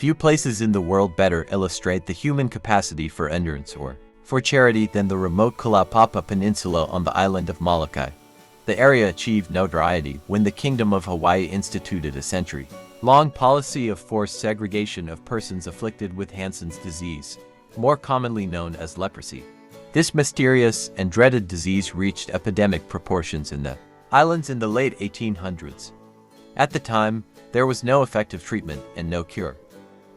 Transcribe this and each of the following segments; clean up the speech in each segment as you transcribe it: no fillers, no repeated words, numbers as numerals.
Few places in the world better illustrate the human capacity for endurance or for charity than the remote Kalaupapa Peninsula on the island of Molokai. The area achieved notoriety when the Kingdom of Hawai'i instituted a century-long policy of forced segregation of persons afflicted with Hansen's disease, more commonly known as leprosy. This mysterious and dreaded disease reached epidemic proportions in the islands in the late 1800s. At the time, there was no effective treatment and no cure,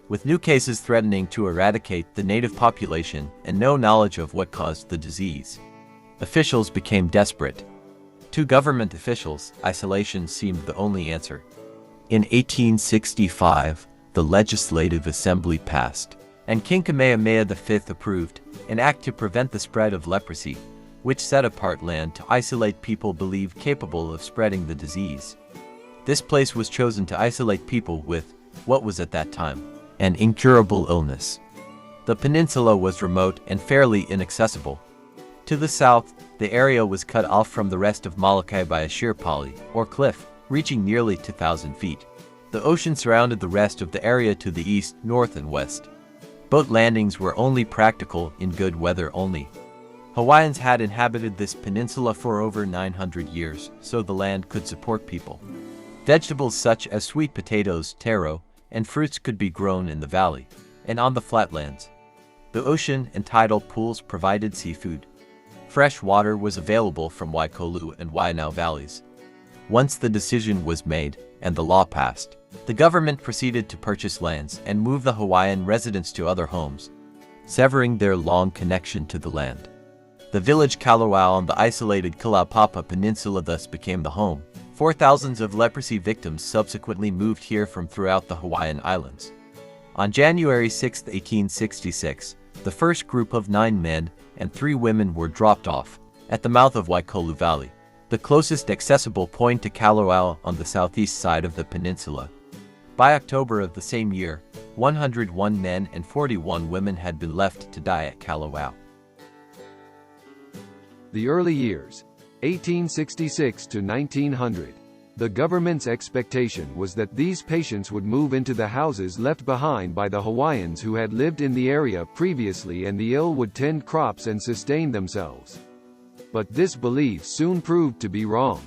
with new cases threatening to eradicate the native population and no knowledge of what caused the disease. Officials became desperate. To government officials, isolation seemed the only answer. In 1865, the Legislative Assembly passed, and King Kamehameha V approved, an act to prevent the spread of leprosy, which set apart land to isolate people believed capable of spreading the disease. This place was chosen to isolate people with what was at that time an incurable illness. The peninsula was remote and fairly inaccessible. To the south, the area was cut off from the rest of Molokai by a sheer pali, or cliff, reaching nearly 2,000 feet. The ocean surrounded the rest of the area to the east, north, and west. Boat landings were only practical in good weather only. Hawaiians had inhabited this peninsula for over 900 years, so the land could support people. Vegetables such as sweet potatoes, taro, and fruits could be grown in the valley and on the flatlands. The ocean and tidal pools provided seafood. Fresh water was available from Waikolu and Waianau valleys. Once the decision was made and the law passed, the government proceeded to purchase lands and move the Hawaiian residents to other homes, severing their long connection to the land. The village Kalawao on the isolated Kalaupapa Peninsula thus became the home for thousands of leprosy victims subsequently moved here from throughout the Hawaiian Islands. On January 6, 1866, the first group of 9 men and 3 women were dropped off at the mouth of Waikolu Valley, the closest accessible point to Kalawao on the southeast side of the peninsula. By October of the same year, 101 men and 41 women had been left to die at Kalawao. The early years, 1866 to 1900. The government's expectation was that these patients would move into the houses left behind by the Hawaiians who had lived in the area previously, and the ill would tend crops and sustain themselves. But this belief soon proved to be wrong.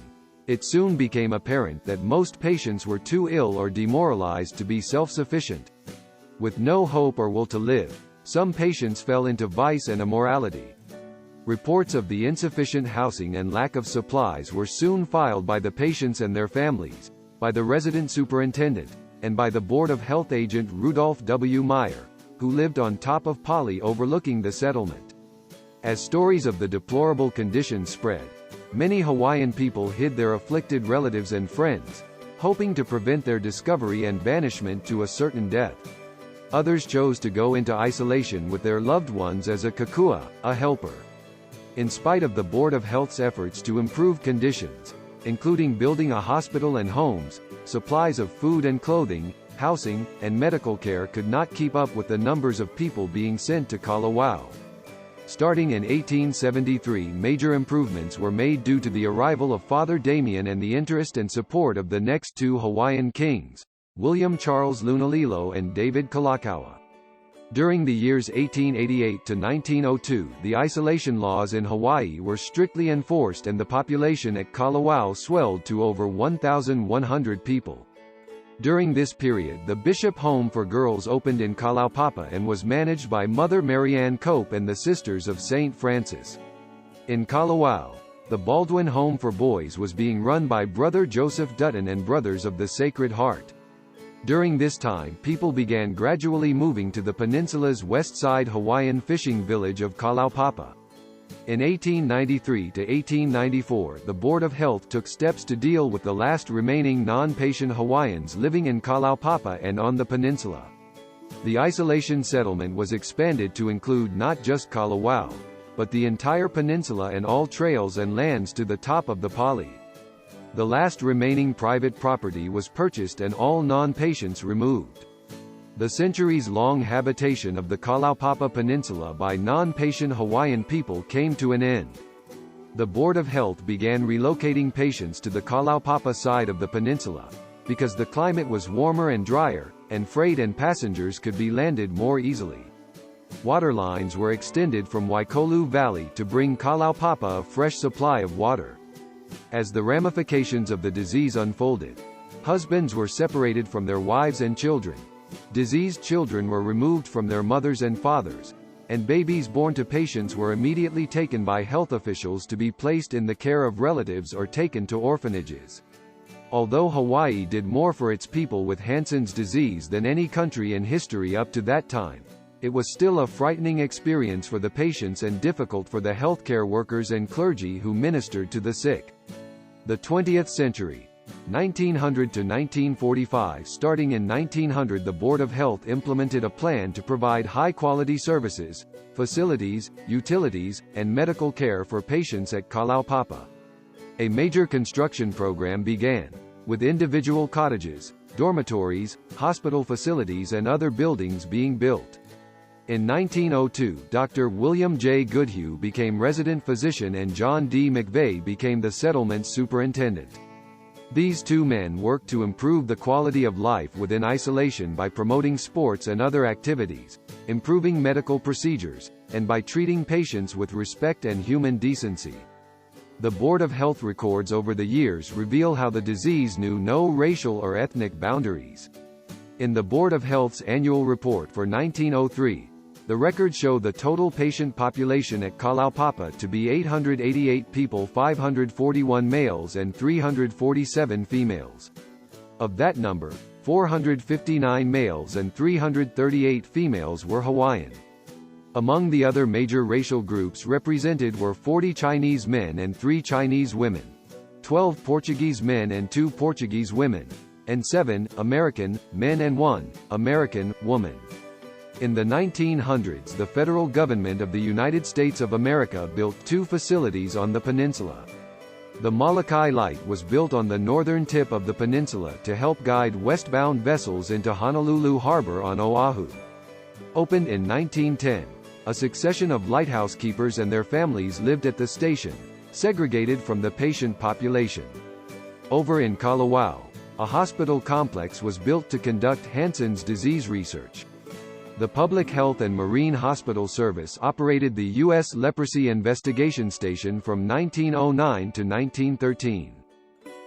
It soon became apparent that most patients were too ill or demoralized to be self-sufficient. With no hope or will to live, some patients fell into vice and immorality. Reports of the insufficient housing and lack of supplies were soon filed by the patients and their families, by the resident superintendent, and by the Board of Health agent Rudolph W. Meyer, who lived on top of Pali overlooking the settlement. As stories of the deplorable conditions spread, many Hawaiian people hid their afflicted relatives and friends, hoping to prevent their discovery and banishment to a certain death. Others chose to go into isolation with their loved ones as a kakua, a helper. In spite of the Board of Health's efforts to improve conditions, including building a hospital and homes, supplies of food and clothing, housing, and medical care could not keep up with the numbers of people being sent to Kalawao. Starting in 1873, major improvements were made due to the arrival of Father Damien and the interest and support of the next 2 Hawaiian kings, William Charles Lunalilo and David Kalakaua. During the years 1888 to 1902, the isolation laws in Hawaii were strictly enforced and the population at Kalawao swelled to over 1,100 people. During this period, the Bishop Home for Girls opened in Kalaupapa and was managed by Mother Marianne Cope and the Sisters of St. Francis. In Kalawao, the Baldwin Home for Boys was being run by Brother Joseph Dutton and Brothers of the Sacred Heart. During this time, people began gradually moving to the peninsula's west side Hawaiian fishing village of Kalaupapa. In 1893 to 1894, the Board of Health took steps to deal with the last remaining non-patient Hawaiians living in Kalaupapa and on the peninsula. The isolation settlement was expanded to include not just Kalawao, but the entire peninsula and all trails and lands to the top of the Pali. The last remaining private property was purchased and all non-patients removed. The centuries-long habitation of the Kalaupapa Peninsula by non-patient Hawaiian people came to an end. The Board of Health began relocating patients to the Kalaupapa side of the peninsula, because the climate was warmer and drier, and freight and passengers could be landed more easily. Water lines were extended from Waikolu Valley to bring Kalaupapa a fresh supply of water. As the ramifications of the disease unfolded, husbands were separated from their wives and children. Diseased children were removed from their mothers and fathers, and babies born to patients were immediately taken by health officials to be placed in the care of relatives or taken to orphanages. Although Hawaii did more for its people with Hansen's disease than any country in history up to that time, it was still a frightening experience for the patients and difficult for the healthcare workers and clergy who ministered to the sick. The 20th century, 1900 to 1945. Starting in 1900, the Board of Health implemented a plan to provide high-quality services, facilities, utilities, and medical care for patients at Kalaupapa. A major construction program began, with individual cottages, dormitories, hospital facilities and other buildings being built. In 1902, Dr. William J. Goodhue became resident physician and John D. McVeigh became the settlement's superintendent. These two men worked to improve the quality of life within isolation by promoting sports and other activities, improving medical procedures, and by treating patients with respect and human decency. The Board of Health records over the years reveal how the disease knew no racial or ethnic boundaries. In the Board of Health's annual report for 1903, the records show the total patient population at Kalaupapa to be 888 people, 541 males and 347 females. Of that number, 459 males and 338 females were Hawaiian. Among the other major racial groups represented were 40 Chinese men and 3 Chinese women, 12 Portuguese men and 2 Portuguese women, and 7 American men and 1 American woman. In the 1900s, the federal government of the United States of America built 2 facilities on the peninsula. The Molokai Light was built on the northern tip of the peninsula to help guide westbound vessels into Honolulu Harbor on Oahu. Opened in 1910, a succession of lighthouse keepers and their families lived at the station, segregated from the patient population. Over in Kalawao, a hospital complex was built to conduct Hansen's disease research. The Public Health and Marine Hospital Service operated the U.S. Leprosy Investigation Station from 1909 to 1913.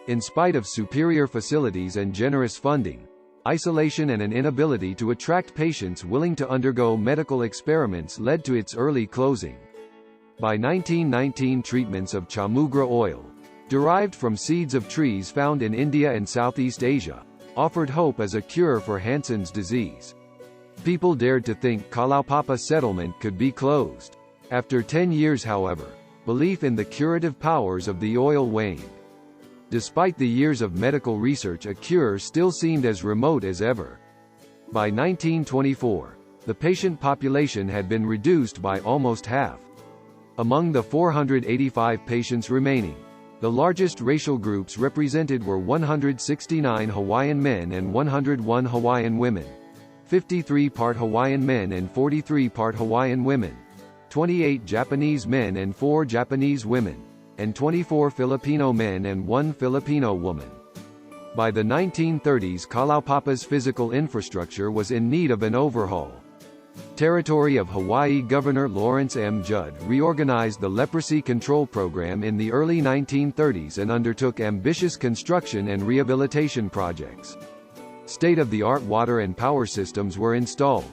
In spite of superior facilities and generous funding, isolation and an inability to attract patients willing to undergo medical experiments led to its early closing. By 1919, treatments of chamugra oil, derived from seeds of trees found in India and Southeast Asia, offered hope as a cure for Hansen's disease. People dared to think Kalaupapa settlement could be closed. After 10 years, however, belief in the curative powers of the oil waned. Despite the years of medical research, a cure still seemed as remote as ever. By 1924, the patient population had been reduced by almost half. Among the 485 patients remaining, the largest racial groups represented were 169 Hawaiian men and 101 Hawaiian women. 53 part Hawaiian men and 43 part Hawaiian women, 28 Japanese men and 4 Japanese women, and 24 Filipino men and 1 Filipino woman. By the 1930s, Kalaupapa's physical infrastructure was in need of an overhaul. Territory of Hawaii Governor Lawrence M. Judd reorganized the leprosy control program in the early 1930s and undertook ambitious construction and rehabilitation projects. State-of-the-art water and power systems were installed.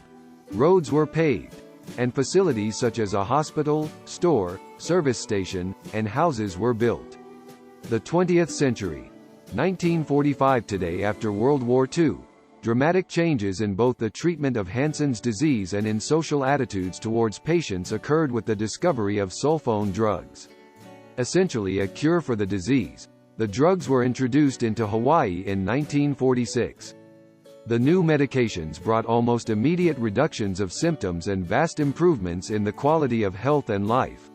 Roads were paved, and facilities such as a hospital, store, service station, and houses were built. The 20th century, 1945. Today, after World War II, dramatic changes in both the treatment of Hansen's disease and in social attitudes towards patients occurred with the discovery of sulfone drugs. Essentially a cure for the disease, the drugs were introduced into Hawaii in 1946. The new medications brought almost immediate reductions of symptoms and vast improvements in the quality of health and life.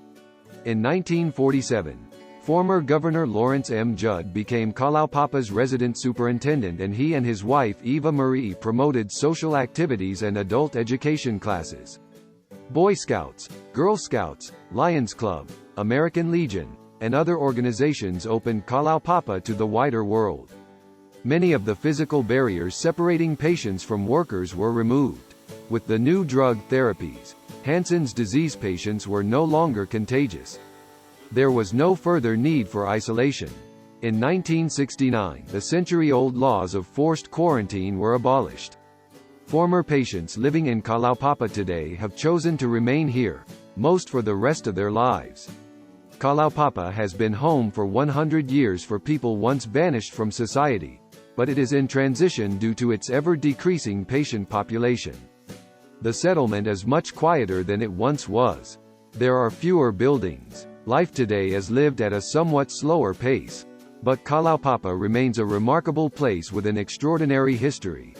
In 1947, former Governor Lawrence M. Judd became Kalaupapa's resident superintendent, and he and his wife Eva Marie promoted social activities and adult education classes. Boy Scouts, Girl Scouts, Lions Club, American Legion, and other organizations opened Kalaupapa to the wider world. Many of the physical barriers separating patients from workers were removed. With the new drug therapies, Hansen's disease patients were no longer contagious. There was no further need for isolation. In 1969, the century-old laws of forced quarantine were abolished. Former patients living in Kalaupapa today have chosen to remain here, most for the rest of their lives. Kalaupapa has been home for 100 years for people once banished from society, but it is in transition due to its ever-decreasing patient population. The settlement is much quieter than it once was. There are fewer buildings. Life today is lived at a somewhat slower pace. But Kalaupapa remains a remarkable place with an extraordinary history.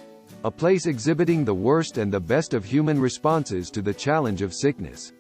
A place exhibiting the worst and the best of human responses to the challenge of sickness.